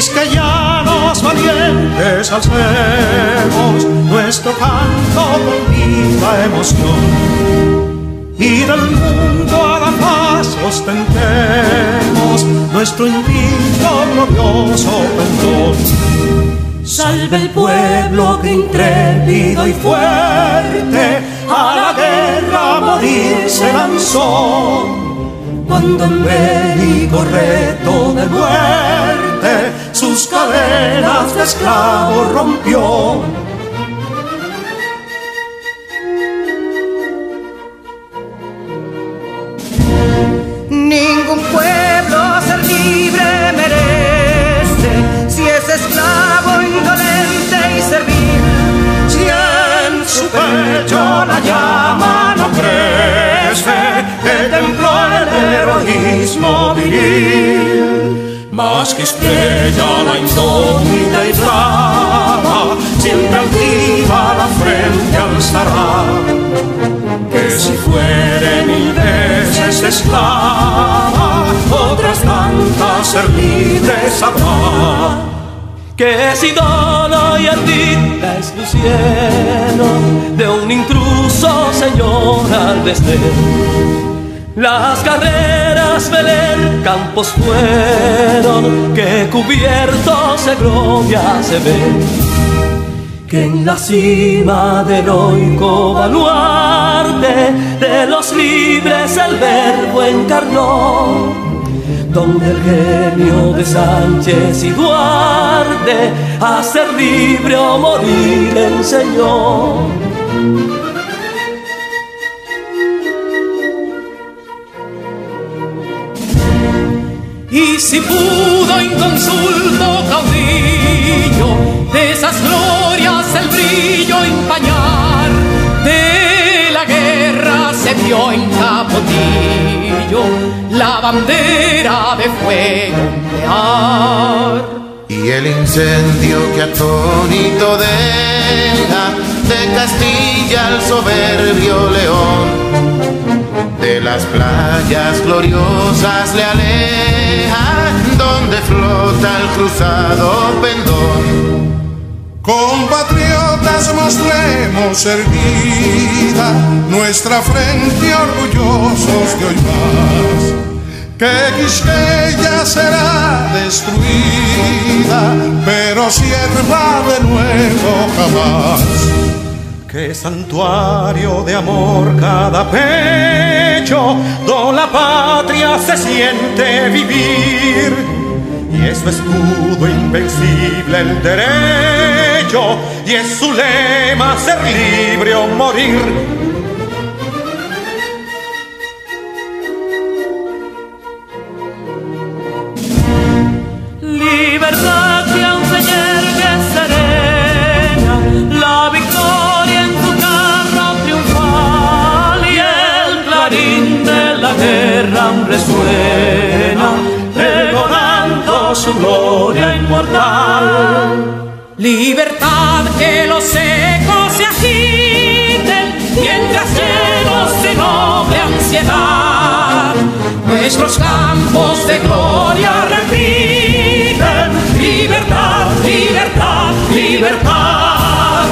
Quisqueyanos valientes alcemos nuestro canto con viva emoción, y del mundo a la paz ostentemos nuestro invicto glorioso pendón. Salve el pueblo que intrépido y fuerte a la guerra a morir se lanzó, cuando en bélico reto de muerte sus cadenas de esclavos rompió. Ningún pueblo ser libre merece si es esclavo, indolente y servil. Si en su pecho la llama no crece, que templó el heroísmo viril. Más que estrella la indómita y flama, siempre altiva la frente alzará, que si fuere 1000 veces esclava, otras tantas ser libre sabrá. Que es ídolo y ardida es luciero de un intruso señor al desdén. Las carreras Belén campos fueron, que cubiertos de gloria se ven, que en la cima del heroico baluarte de los libres el verbo encarnó, donde el genio de Sánchez y Duarte a ser libre o morir enseñó. Y si pudo inconsulto caudillo de esas glorias el brillo empañar, de la guerra se vio en Capotillo la bandera de fuego ondear. Y el incendio que atónito deja de Castilla al soberbio león, de las playas gloriosas le aleja, donde flota el cruzado pendón. Compatriotas, mostremos erguida nuestra frente orgullosos de hoy más, que Quisqueya será destruida, pero sierva de nuevo jamás. Que santuario de amor cada pecho, donde la patria se siente vivir, y es su escudo invencible el derecho, y es su lema ser libre o morir. Libertad que aunque yergue serena, la victoria en tu carro triunfal, y el clarín de la guerra resuena, pregonando su gloria inmortal. Libertad, que los ecos se agiten, mientras llenos de noble ansiedad nuestros campos de gloria repiten. Libertad, libertad, libertad.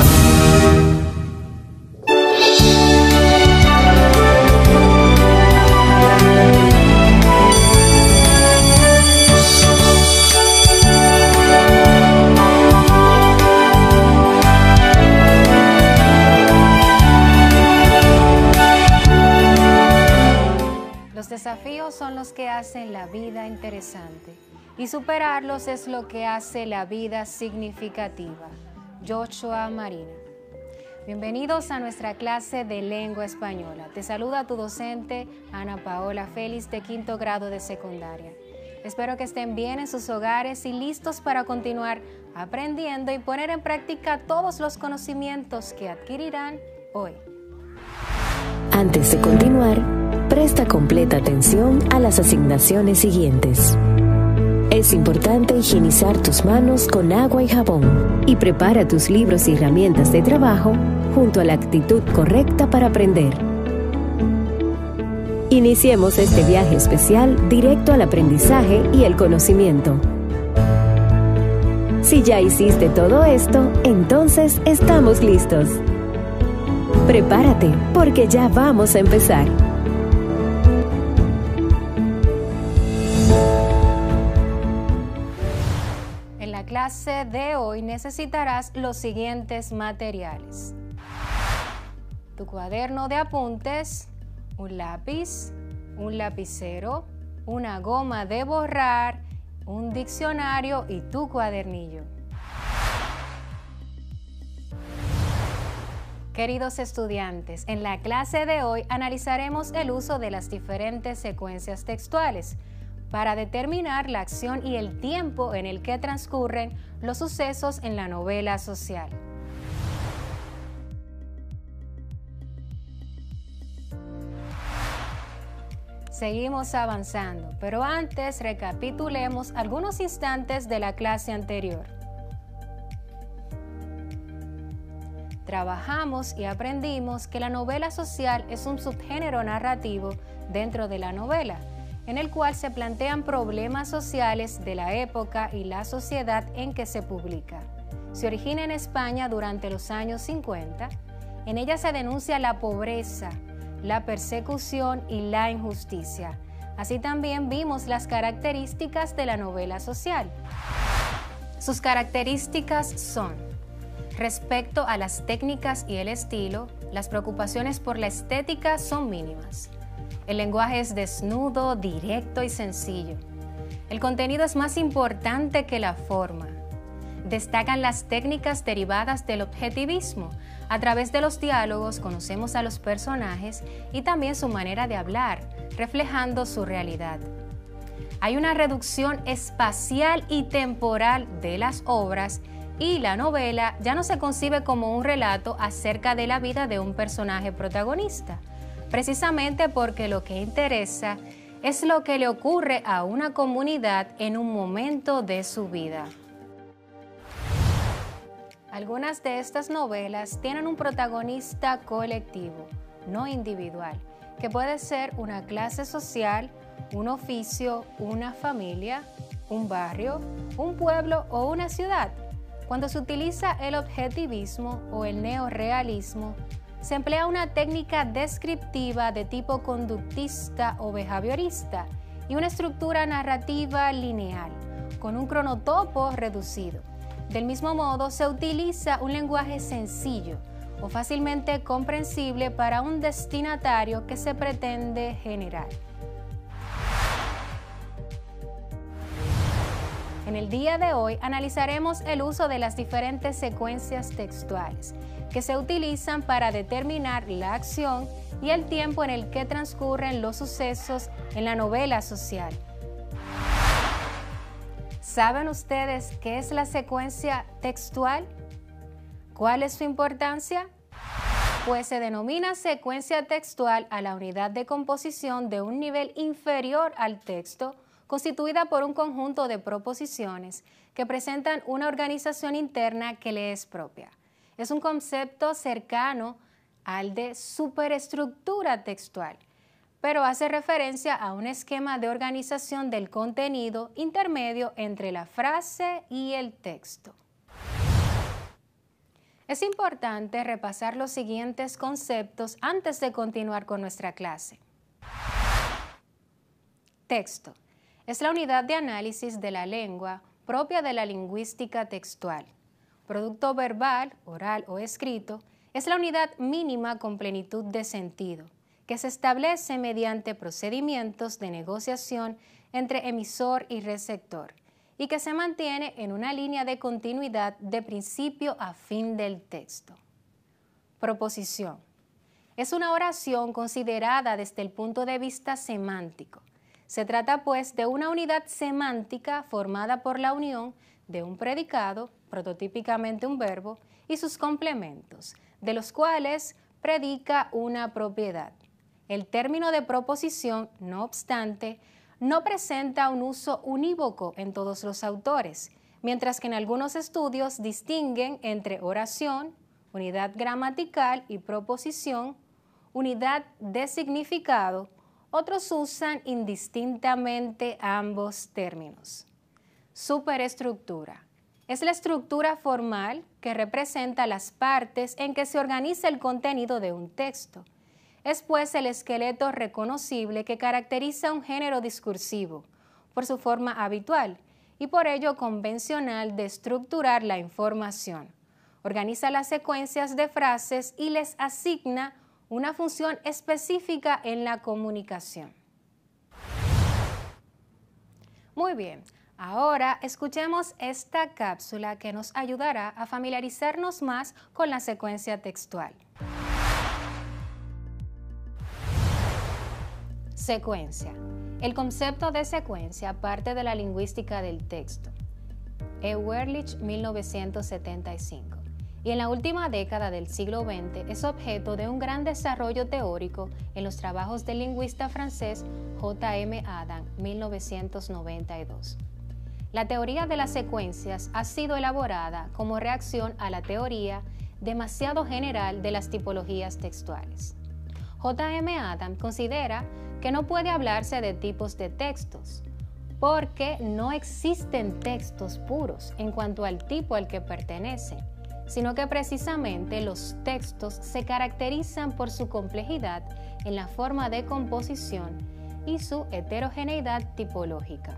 Los desafíos son los que hacen la vida interesante, y superarlos es lo que hace la vida significativa. Joshua Marina. Bienvenidos a nuestra clase de lengua española. Te saluda tu docente Ana Paola Félix, de 5º grado de secundaria. Espero que estén bien en sus hogares y listos para continuar aprendiendo y poner en práctica todos los conocimientos que adquirirán hoy. Antes de continuar, presta completa atención a las asignaciones siguientes. Es importante higienizar tus manos con agua y jabón y prepara tus libros y herramientas de trabajo junto a la actitud correcta para aprender. Iniciemos este viaje especial directo al aprendizaje y el conocimiento. Si ya hiciste todo esto, entonces estamos listos. Prepárate, porque ya vamos a empezar. En la clase de hoy necesitarás los siguientes materiales: tu cuaderno de apuntes, un lápiz, un lapicero, una goma de borrar, un diccionario y tu cuadernillo. Queridos estudiantes, en la clase de hoy analizaremos el uso de las diferentes secuencias textuales para determinar la acción y el tiempo en el que transcurren los sucesos en la novela social. Seguimos avanzando, pero antes recapitulemos algunos instantes de la clase anterior. Trabajamos y aprendimos que la novela social es un subgénero narrativo dentro de la novela, en el cual se plantean problemas sociales de la época y la sociedad en que se publica. Se origina en España durante los años 50. En ella se denuncia la pobreza, la persecución y la injusticia. Así también vimos las características de la novela social. Sus características son: respecto a las técnicas y el estilo, las preocupaciones por la estética son mínimas. El lenguaje es desnudo, directo y sencillo. El contenido es más importante que la forma. Destacan las técnicas derivadas del objetivismo. A través de los diálogos conocemos a los personajes y también su manera de hablar, reflejando su realidad. Hay una reducción espacial y temporal de las obras, y la novela ya no se concibe como un relato acerca de la vida de un personaje protagonista, precisamente porque lo que interesa es lo que le ocurre a una comunidad en un momento de su vida. Algunas de estas novelas tienen un protagonista colectivo, no individual, que puede ser una clase social, un oficio, una familia, un barrio, un pueblo o una ciudad. Cuando se utiliza el objetivismo o el neorrealismo, se emplea una técnica descriptiva de tipo conductista o behaviorista y una estructura narrativa lineal, con un cronotopo reducido. Del mismo modo, se utiliza un lenguaje sencillo o fácilmente comprensible para un destinatario que se pretende generar. En el día de hoy analizaremos el uso de las diferentes secuencias textuales que se utilizan para determinar la acción y el tiempo en el que transcurren los sucesos en la novela social. ¿Saben ustedes qué es la secuencia textual? ¿Cuál es su importancia? Pues se denomina secuencia textual a la unidad de composición de un nivel inferior al texto, constituida por un conjunto de proposiciones que presentan una organización interna que le es propia. Es un concepto cercano al de superestructura textual, pero hace referencia a un esquema de organización del contenido intermedio entre la frase y el texto. Es importante repasar los siguientes conceptos antes de continuar con nuestra clase. Texto. Es la unidad de análisis de la lengua propia de la lingüística textual. Producto verbal, oral o escrito, es la unidad mínima con plenitud de sentido, que se establece mediante procedimientos de negociación entre emisor y receptor, y que se mantiene en una línea de continuidad de principio a fin del texto. Proposición. Es una oración considerada desde el punto de vista semántico. Se trata, pues, de una unidad semántica formada por la unión de un predicado, prototípicamente un verbo, y sus complementos, de los cuales predica una propiedad. El término de proposición, no obstante, no presenta un uso unívoco en todos los autores, mientras que en algunos estudios distinguen entre oración, unidad gramatical, y proposición, unidad de significado. Otros usan indistintamente ambos términos. Superestructura. Es la estructura formal que representa las partes en que se organiza el contenido de un texto. Es pues el esqueleto reconocible que caracteriza un género discursivo por su forma habitual y por ello convencional de estructurar la información. Organiza las secuencias de frases y les asigna una función específica en la comunicación. Muy bien, ahora escuchemos esta cápsula que nos ayudará a familiarizarnos más con la secuencia textual. Secuencia. El concepto de secuencia parte de la lingüística del texto. Ehrlich, 1975. Y en la última década del siglo XX es objeto de un gran desarrollo teórico en los trabajos del lingüista francés J.M. Adam, 1992. La teoría de las secuencias ha sido elaborada como reacción a la teoría demasiado general de las tipologías textuales. J.M. Adam considera que no puede hablarse de tipos de textos, porque no existen textos puros en cuanto al tipo al que pertenecen, sino que precisamente los textos se caracterizan por su complejidad en la forma de composición y su heterogeneidad tipológica.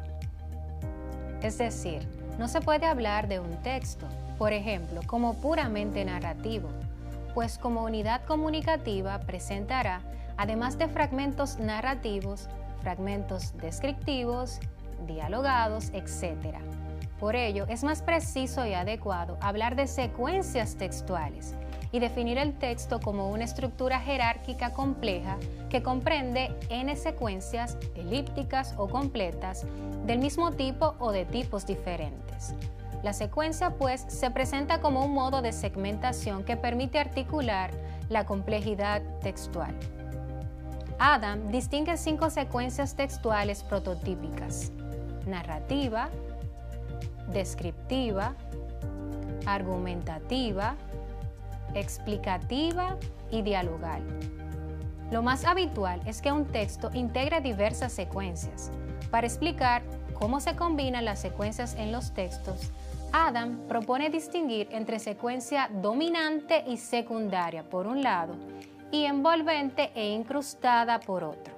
Es decir, no se puede hablar de un texto, por ejemplo, como puramente narrativo, pues como unidad comunicativa presentará, además de fragmentos narrativos, fragmentos descriptivos, dialogados, etc. Por ello, es más preciso y adecuado hablar de secuencias textuales y definir el texto como una estructura jerárquica compleja que comprende n secuencias elípticas o completas del mismo tipo o de tipos diferentes. La secuencia, pues, se presenta como un modo de segmentación que permite articular la complejidad textual. Adam distingue 5 secuencias textuales prototípicas: narrativa, descriptiva, argumentativa, explicativa y dialogal. Lo más habitual es que un texto integre diversas secuencias. Para explicar cómo se combinan las secuencias en los textos, Adam propone distinguir entre secuencia dominante y secundaria por un lado y envolvente e incrustada por otro.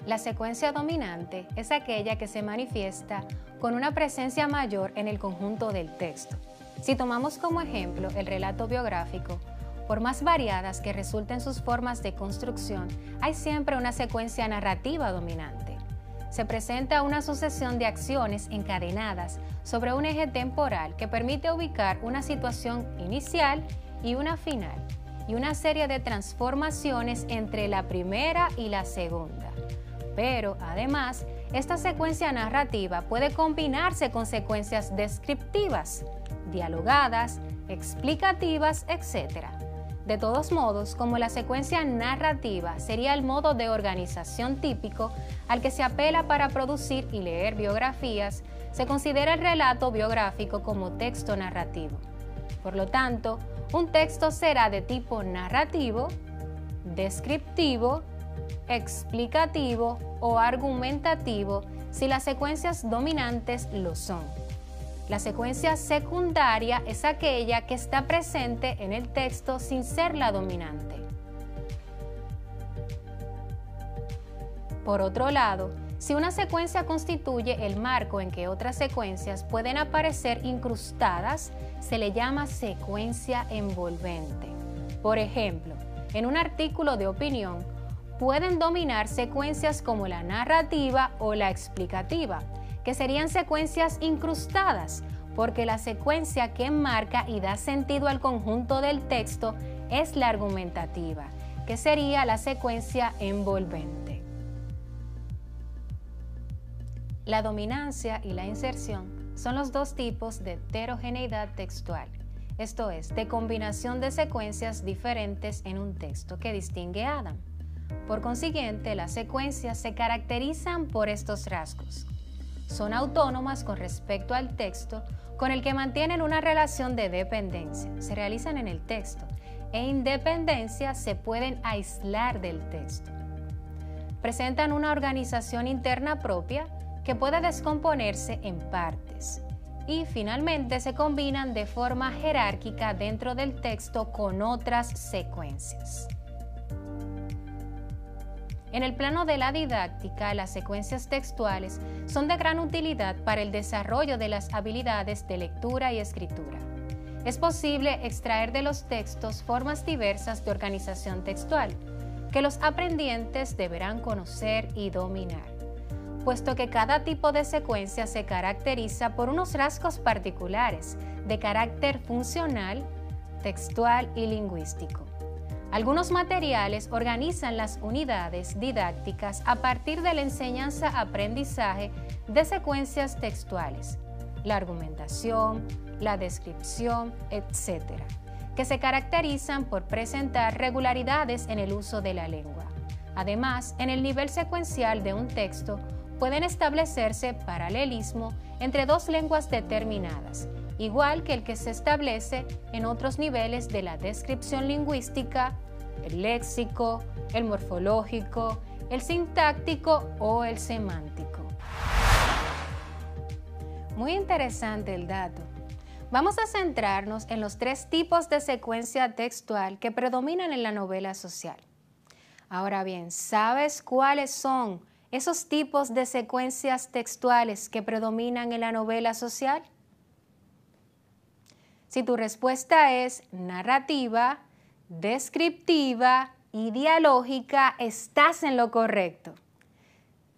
La secuencia dominante es aquella que se manifiesta con una presencia mayor en el conjunto del texto. Si tomamos como ejemplo el relato biográfico, por más variadas que resulten sus formas de construcción, hay siempre una secuencia narrativa dominante. Se presenta una sucesión de acciones encadenadas sobre un eje temporal que permite ubicar una situación inicial y una final, y una serie de transformaciones entre la primera y la segunda. Pero, además, esta secuencia narrativa puede combinarse con secuencias descriptivas, dialogadas, explicativas, etc. De todos modos, como la secuencia narrativa sería el modo de organización típico al que se apela para producir y leer biografías, se considera el relato biográfico como texto narrativo. Por lo tanto, un texto será de tipo narrativo, descriptivo, explicativo o argumentativo si las secuencias dominantes lo son. La secuencia secundaria es aquella que está presente en el texto sin ser la dominante. Por otro lado, si una secuencia constituye el marco en que otras secuencias pueden aparecer incrustadas, se le llama secuencia envolvente. Por ejemplo, en un artículo de opinión, pueden dominar secuencias como la narrativa o la explicativa, que serían secuencias incrustadas, porque la secuencia que enmarca y da sentido al conjunto del texto es la argumentativa, que sería la secuencia envolvente. La dominancia y la inserción son los dos tipos de heterogeneidad textual, esto es, de combinación de secuencias diferentes en un texto que distingue Adam. Por consiguiente, las secuencias se caracterizan por estos rasgos. Son autónomas con respecto al texto, con el que mantienen una relación de dependencia, se realizan en el texto, e independencia, se pueden aislar del texto. Presentan una organización interna propia, que puede descomponerse en partes. Y finalmente se combinan de forma jerárquica dentro del texto con otras secuencias. En el plano de la didáctica, las secuencias textuales son de gran utilidad para el desarrollo de las habilidades de lectura y escritura. Es posible extraer de los textos formas diversas de organización textual, que los aprendientes deberán conocer y dominar, puesto que cada tipo de secuencia se caracteriza por unos rasgos particulares de carácter funcional, textual y lingüístico. Algunos materiales organizan las unidades didácticas a partir de la enseñanza-aprendizaje de secuencias textuales, la argumentación, la descripción, etc., que se caracterizan por presentar regularidades en el uso de la lengua. Además, en el nivel secuencial de un texto pueden establecerse paralelismo entre dos lenguas determinadas, igual que el que se establece en otros niveles de la descripción lingüística, el léxico, el morfológico, el sintáctico o el semántico. Muy interesante el dato. Vamos a centrarnos en los 3 tipos de secuencia textual que predominan en la novela social. Ahora bien, ¿sabes cuáles son esos tipos de secuencias textuales que predominan en la novela social? Si tu respuesta es narrativa, descriptiva y dialógica, estás en lo correcto.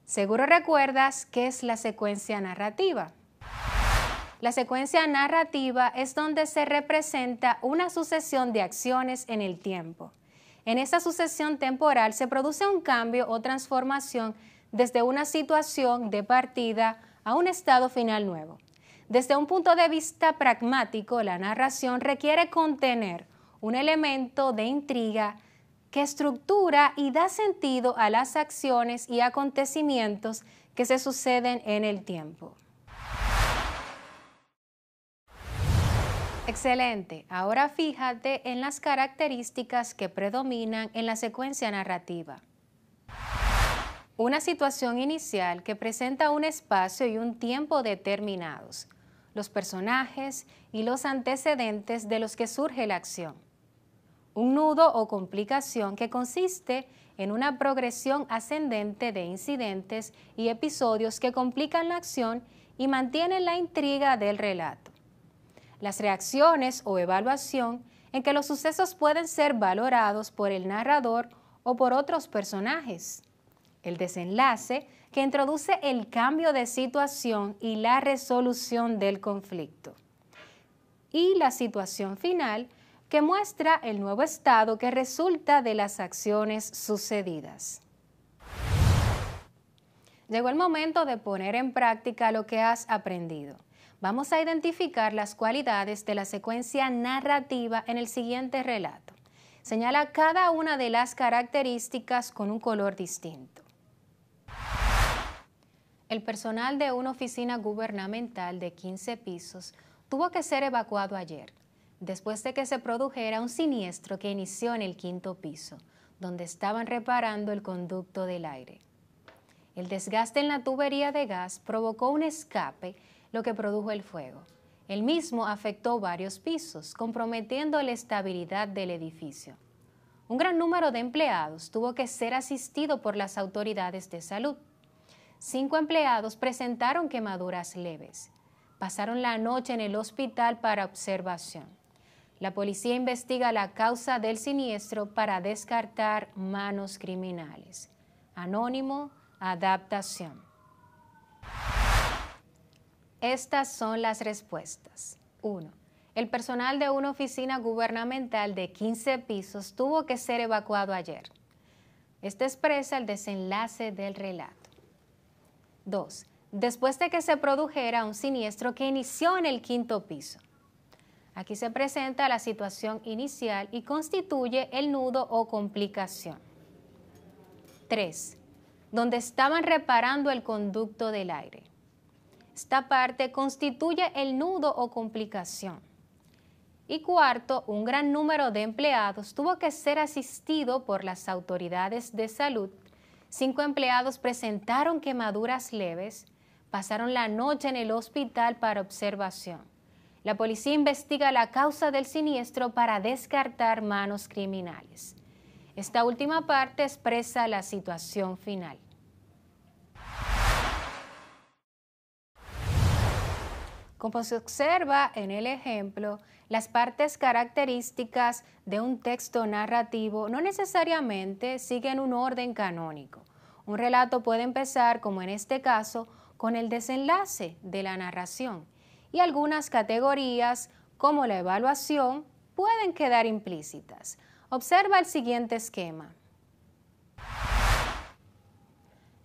Seguro recuerdas qué es la secuencia narrativa. La secuencia narrativa es donde se representa una sucesión de acciones en el tiempo. En esa sucesión temporal se produce un cambio o transformación desde una situación de partida a un estado final nuevo. Desde un punto de vista pragmático, la narración requiere contener un elemento de intriga que estructura y da sentido a las acciones y acontecimientos que se suceden en el tiempo. Excelente. Ahora fíjate en las características que predominan en la secuencia narrativa. Una situación inicial que presenta un espacio y un tiempo determinados, los personajes y los antecedentes de los que surge la acción. Un nudo o complicación que consiste en una progresión ascendente de incidentes y episodios que complican la acción y mantienen la intriga del relato. Las reacciones o evaluación en que los sucesos pueden ser valorados por el narrador o por otros personajes. El desenlace que introduce el cambio de situación y la resolución del conflicto. Y la situación final que muestra el nuevo estado que resulta de las acciones sucedidas. Llegó el momento de poner en práctica lo que has aprendido. Vamos a identificar las cualidades de la secuencia narrativa en el siguiente relato. Señala cada una de las características con un color distinto. El personal de una oficina gubernamental de 15 pisos tuvo que ser evacuado ayer, después de que se produjera un siniestro que inició en el 5º piso, donde estaban reparando el conducto del aire. El desgaste en la tubería de gas provocó un escape, lo que produjo el fuego. El mismo afectó varios pisos, comprometiendo la estabilidad del edificio. Un gran número de empleados tuvo que ser asistido por las autoridades de salud. 5 empleados presentaron quemaduras leves. Pasaron la noche en el hospital para observación. La policía investiga la causa del siniestro para descartar manos criminales. Anónimo, adaptación. Estas son las respuestas. 1. El personal de una oficina gubernamental de 15 pisos tuvo que ser evacuado ayer. Este expresa el desenlace del relato. 2. Después de que se produjera un siniestro que inició en el 5º piso. Aquí se presenta la situación inicial y constituye el nudo o complicación. 3. Donde estaban reparando el conducto del aire. Esta parte constituye el nudo o complicación. Y 4, un gran número de empleados tuvo que ser asistido por las autoridades de salud. 5 empleados presentaron quemaduras leves. pasaron la noche en el hospital para observación. La policía investiga la causa del siniestro para descartar manos criminales. Esta última parte expresa la situación final. Como se observa en el ejemplo, las partes características de un texto narrativo no necesariamente siguen un orden canónico. Un relato puede empezar, como en este caso, con el desenlace de la narración, y algunas categorías, como la evaluación, pueden quedar implícitas. Observa el siguiente esquema.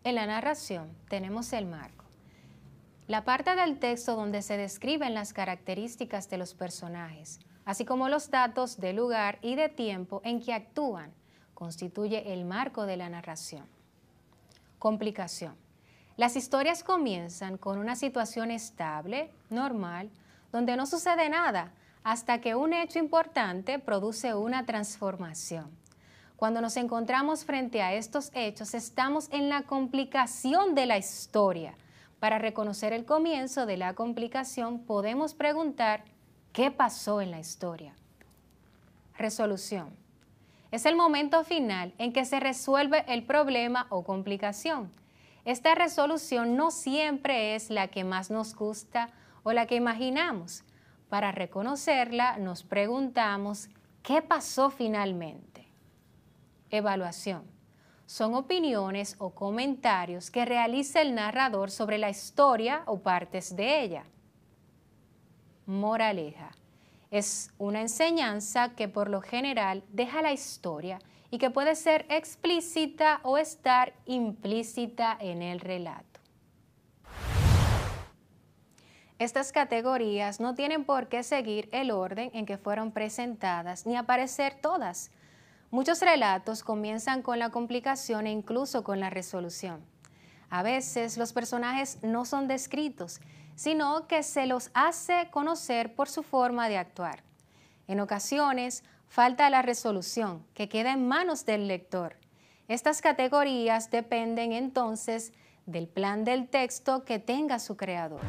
En la narración tenemos el marco, la parte del texto donde se describen las características de los personajes, así como los datos de lugar y de tiempo en que actúan, constituye el marco de la narración. Complicación. Las historias comienzan con una situación estable, normal, donde no sucede nada, hasta que un hecho importante produce una transformación. Cuando nos encontramos frente a estos hechos, estamos en la complicación de la historia. Para reconocer el comienzo de la complicación, podemos preguntar, ¿qué pasó en la historia? Resolución. Es el momento final en que se resuelve el problema o complicación. Esta resolución no siempre es la que más nos gusta o la que imaginamos. Para reconocerla, nos preguntamos, ¿qué pasó finalmente? Evaluación. Son opiniones o comentarios que realiza el narrador sobre la historia o partes de ella. Moraleja. Es una enseñanza que por lo general deja la historia y que puede ser explícita o estar implícita en el relato. Estas categorías no tienen por qué seguir el orden en que fueron presentadas ni aparecer todas. Muchos relatos comienzan con la complicación e incluso con la resolución. A veces los personajes no son descritos, sino que se los hace conocer por su forma de actuar. En ocasiones falta la resolución, que queda en manos del lector. Estas categorías dependen entonces del plan del texto que tenga su creador.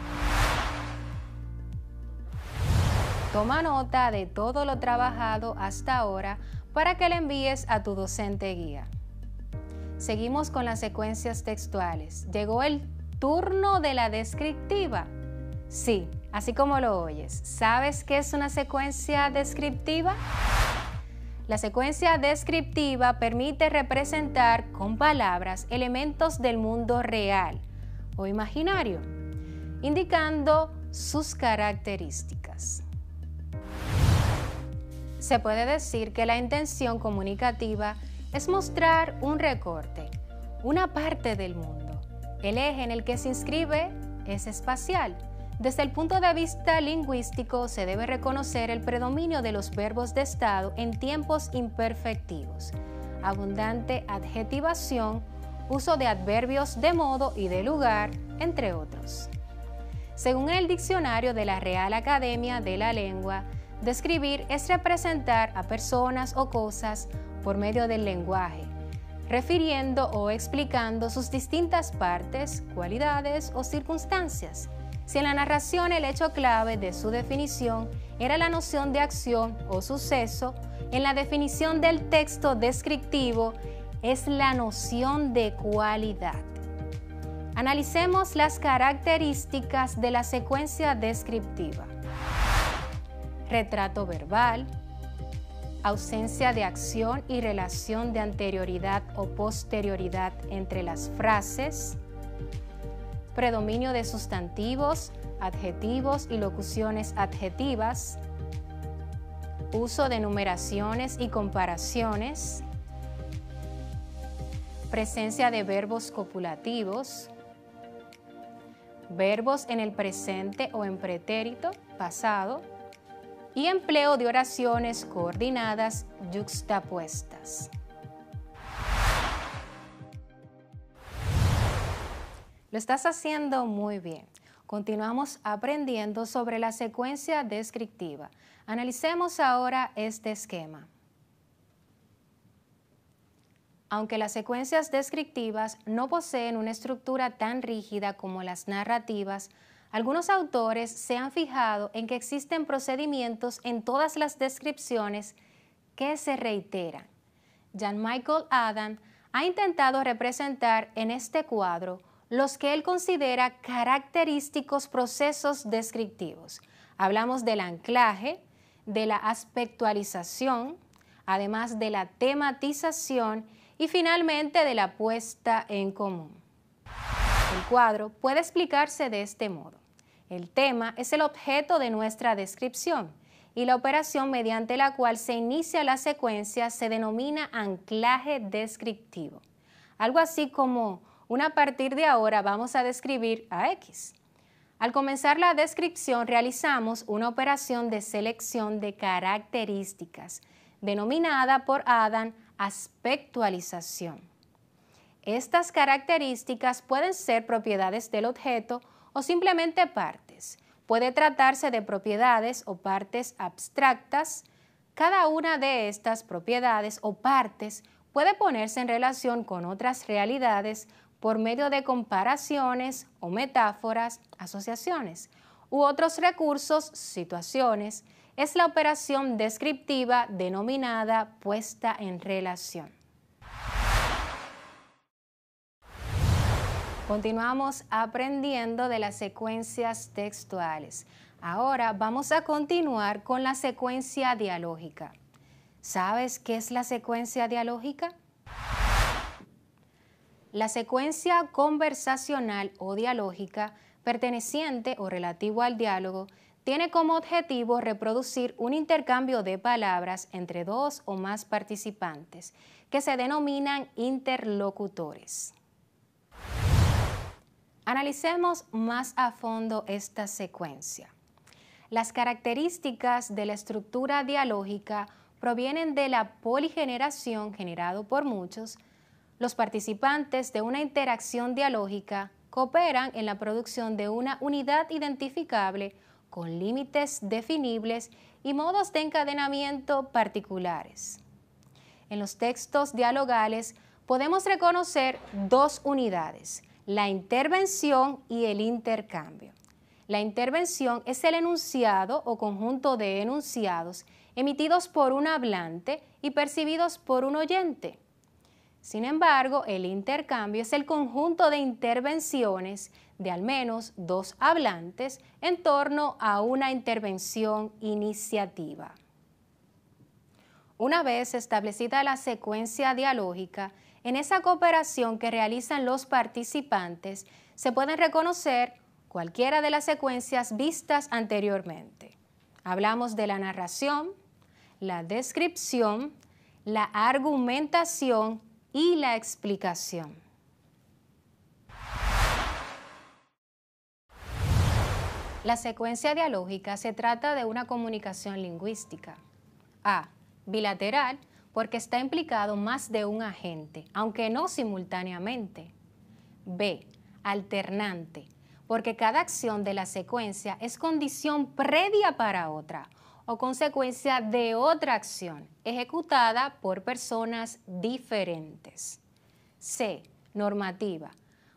Toma nota de todo lo trabajado hasta ahora para que le envíes a tu docente guía. Seguimos con las secuencias textuales. ¿Llegó el turno de la descriptiva? Sí, así como lo oyes. ¿Sabes qué es una secuencia descriptiva? La secuencia descriptiva permite representar con palabras elementos del mundo real o imaginario, indicando sus características. Se puede decir que la intención comunicativa es mostrar un recorte, una parte del mundo. El eje en el que se inscribe es espacial. Desde el punto de vista lingüístico, se debe reconocer el predominio de los verbos de estado en tiempos imperfectivos, abundante adjetivación, uso de adverbios de modo y de lugar, entre otros. Según el diccionario de la Real Academia de la Lengua, describir es representar a personas o cosas por medio del lenguaje, refiriendo o explicando sus distintas partes, cualidades o circunstancias. Si en la narración el hecho clave de su definición era la noción de acción o suceso, en la definición del texto descriptivo es la noción de cualidad. Analicemos las características de la secuencia descriptiva. Retrato verbal, ausencia de acción y relación de anterioridad o posterioridad entre las frases, predominio de sustantivos, adjetivos y locuciones adjetivas, uso de numeraciones y comparaciones, presencia de verbos copulativos, verbos en el presente o en pretérito, pasado, y empleo de oraciones coordinadas yuxtapuestas. Lo estás haciendo muy bien. Continuamos aprendiendo sobre la secuencia descriptiva. Analicemos ahora este esquema. Aunque las secuencias descriptivas no poseen una estructura tan rígida como las narrativas, algunos autores se han fijado en que existen procedimientos en todas las descripciones que se reiteran. Jean-Michel Adam ha intentado representar en este cuadro los que él considera característicos procesos descriptivos. Hablamos del anclaje, de la aspectualización, además de la tematización y finalmente de la puesta en común. El cuadro puede explicarse de este modo. El tema es el objeto de nuestra descripción y la operación mediante la cual se inicia la secuencia se denomina anclaje descriptivo. Algo así como a partir de ahora vamos a describir a X. Al comenzar la descripción realizamos una operación de selección de características, denominada por Adam aspectualización. Estas características pueden ser propiedades del objeto o simplemente partes. Puede tratarse de propiedades o partes abstractas. Cada una de estas propiedades o partes puede ponerse en relación con otras realidades por medio de comparaciones o metáforas, asociaciones, u otros recursos, situaciones. Es la operación descriptiva denominada puesta en relación. Continuamos aprendiendo de las secuencias textuales. Ahora vamos a continuar con la secuencia dialógica. ¿Sabes qué es la secuencia dialógica? La secuencia conversacional o dialógica, perteneciente o relativo al diálogo, tiene como objetivo reproducir un intercambio de palabras entre dos o más participantes, que se denominan interlocutores. Analicemos más a fondo esta secuencia. Las características de la estructura dialógica provienen de la poligeneración generado por muchos. Los participantes de una interacción dialógica cooperan en la producción de una unidad identificable con límites definibles y modos de encadenamiento particulares. En los textos dialogales podemos reconocer dos unidades, la intervención y el intercambio. La intervención es el enunciado o conjunto de enunciados emitidos por un hablante y percibidos por un oyente. Sin embargo, el intercambio es el conjunto de intervenciones de al menos dos hablantes en torno a una intervención iniciativa. Una vez establecida la secuencia dialógica, en esa cooperación que realizan los participantes se pueden reconocer cualquiera de las secuencias vistas anteriormente. Hablamos de la narración, la descripción, la argumentación y la explicación. La secuencia dialógica se trata de una comunicación lingüística. A. Bilateral, porque está implicado más de un agente, aunque no simultáneamente. B. Alternante, porque cada acción de la secuencia es condición previa para otra o consecuencia de otra acción ejecutada por personas diferentes. C. Normativa,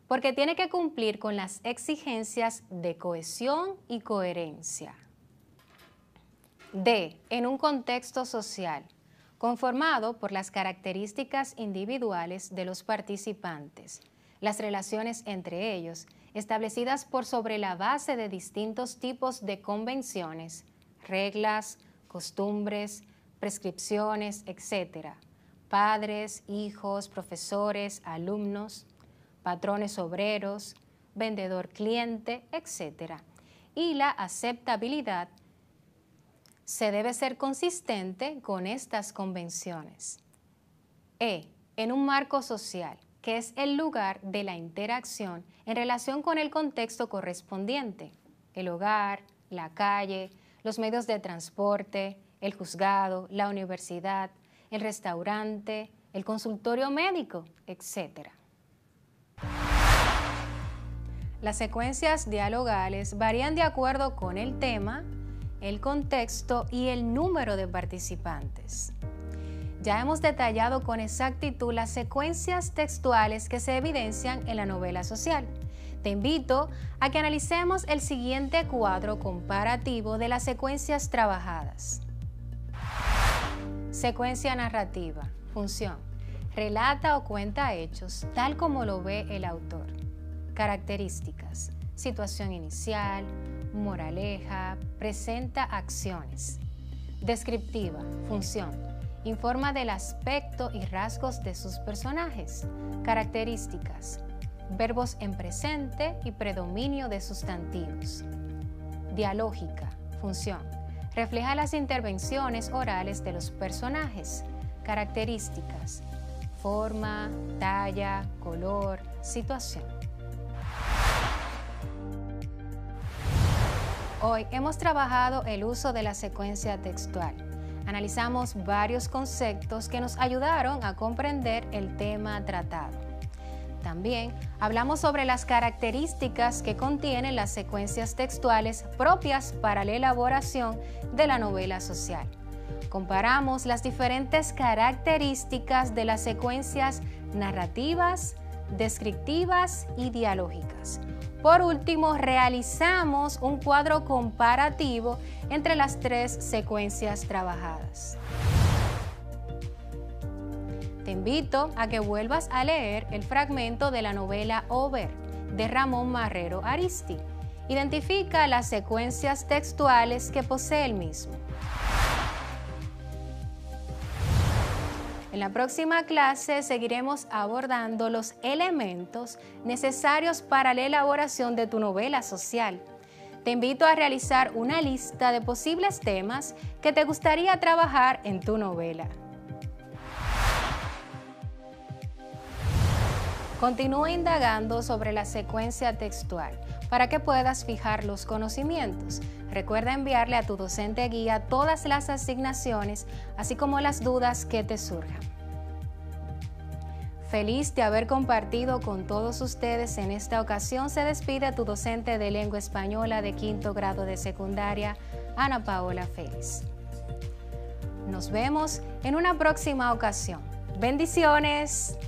porque tiene que cumplir con las exigencias de cohesión y coherencia. D. En un contexto social, conformado por las características individuales de los participantes, las relaciones entre ellos, establecidas por sobre la base de distintos tipos de convenciones, reglas, costumbres, prescripciones, etc. Padres, hijos, profesores, alumnos, patrones obreros, vendedor-cliente, etc. Y la aceptabilidad se debe ser consistente con estas convenciones. E. En un marco social, que es el lugar de la interacción en relación con el contexto correspondiente, el hogar, la calle, los medios de transporte, el juzgado, la universidad, el restaurante, el consultorio médico, etc. Las secuencias dialogales varían de acuerdo con el tema, el contexto y el número de participantes. Ya hemos detallado con exactitud las secuencias textuales que se evidencian en la novela social. Te invito a que analicemos el siguiente cuadro comparativo de las secuencias trabajadas. Secuencia narrativa. Función: relata o cuenta hechos tal como lo ve el autor. Características: situación inicial, moraleja, presenta acciones. Descriptiva. Función: informa del aspecto y rasgos de sus personajes. Características: verbos en presente y predominio de sustantivos. Dialógica. Función: refleja las intervenciones orales de los personajes. Características: forma, talla, color, situación. Hoy hemos trabajado el uso de la secuencia textual. Analizamos varios conceptos que nos ayudaron a comprender el tema tratado. También hablamos sobre las características que contienen las secuencias textuales propias para la elaboración de la novela social. Comparamos las diferentes características de las secuencias narrativas, descriptivas y dialógicas. Por último, realizamos un cuadro comparativo entre las tres secuencias trabajadas. Te invito a que vuelvas a leer el fragmento de la novela Over, de Ramón Marrero Aristi. Identifica las secuencias textuales que posee el mismo. En la próxima clase seguiremos abordando los elementos necesarios para la elaboración de tu novela social. Te invito a realizar una lista de posibles temas que te gustaría trabajar en tu novela. Continúa indagando sobre la secuencia textual para que puedas fijar los conocimientos. Recuerda enviarle a tu docente guía todas las asignaciones, así como las dudas que te surjan. Feliz de haber compartido con todos ustedes en esta ocasión, se despide tu docente de lengua española de 5º grado de secundaria, Ana Paola Félix. Nos vemos en una próxima ocasión. ¡Bendiciones!